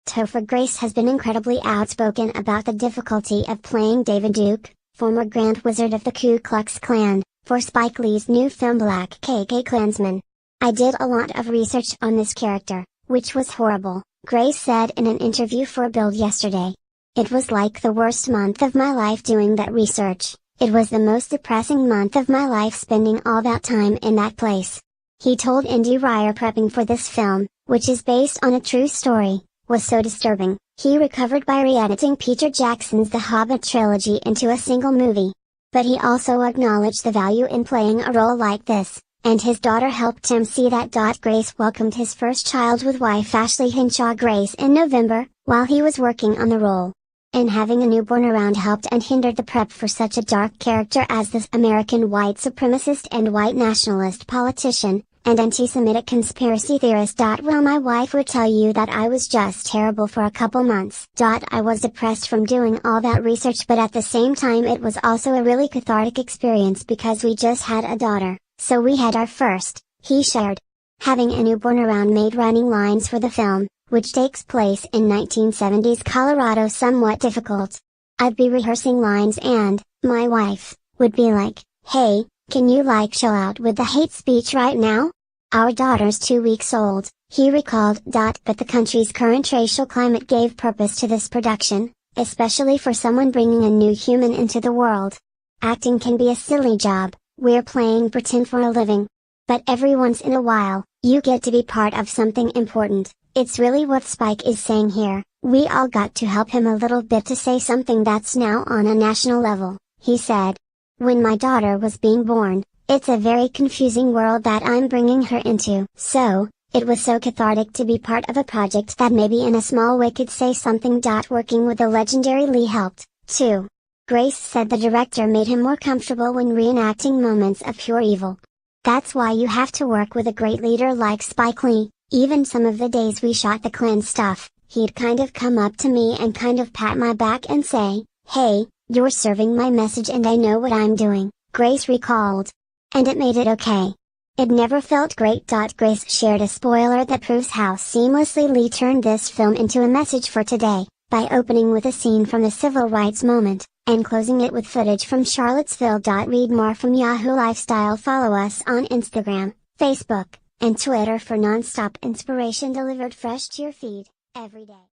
Topher Grace has been incredibly outspoken about the difficulty of playing David Duke, former Grand Wizard of the Ku Klux Klan, for Spike Lee's new film BlacKkKlansman. "I did a lot of research on this character, which was horrible," Grace said in an interview for Build yesterday. "It was like the worst month of my life doing that research. It was the most depressing month of my life spending all that time in that place." He told IndieWire prepping for this film, which is based on a true story, was so disturbing. He recovered by re-editing Peter Jackson's The Hobbit trilogy into a single movie. But he also acknowledged the value in playing a role like this, and his daughter helped him see that. Grace welcomed his first child with wife Ashley Hinshaw Grace in November, while he was working on the role. And having a newborn around helped and hindered the prep for such a dark character as this American white supremacist and white nationalist politician, and anti-Semitic conspiracy theorist. "Well, my wife would tell you that I was just terrible for a couple months. I was depressed from doing all that research, but at the same time it was also a really cathartic experience because we just had a daughter, so we had our first," he shared. Having a newborn around made writing lines for the film, which takes place in 1970s Colorado, somewhat difficult. "I'd be rehearsing lines and, my wife, would be like, 'Hey, can you chill out with the hate speech right now? Our daughter's 2 weeks old,'" he recalled. But the country's current racial climate gave purpose to this production, especially for someone bringing a new human into the world. "Acting can be a silly job, we're playing pretend for a living. But every once in a while, you get to be part of something important. It's really what Spike is saying here. We all got to help him a little bit to say something that's now on a national level," he said. "When my daughter was being born, it's a very confusing world that I'm bringing her into. So, it was so cathartic to be part of a project that maybe in a small way could say something. Working with the legendary Lee helped, too." Grace said the director made him more comfortable when reenacting moments of pure evil. "That's why you have to work with a great leader like Spike Lee. Even some of the days we shot the Klan stuff, he'd kind of come up to me and kind of pat my back and say, 'Hey, you're serving my message and I know what I'm doing,'" Grace recalled. "And it made it okay. It never felt great." Grace shared a spoiler that proves how seamlessly Lee turned this film into a message for today, by opening with a scene from the civil rights movement, and closing it with footage from Charlottesville. Read more from Yahoo Lifestyle. Follow us on Instagram, Facebook, and Twitter for non-stop inspiration delivered fresh to your feed, every day.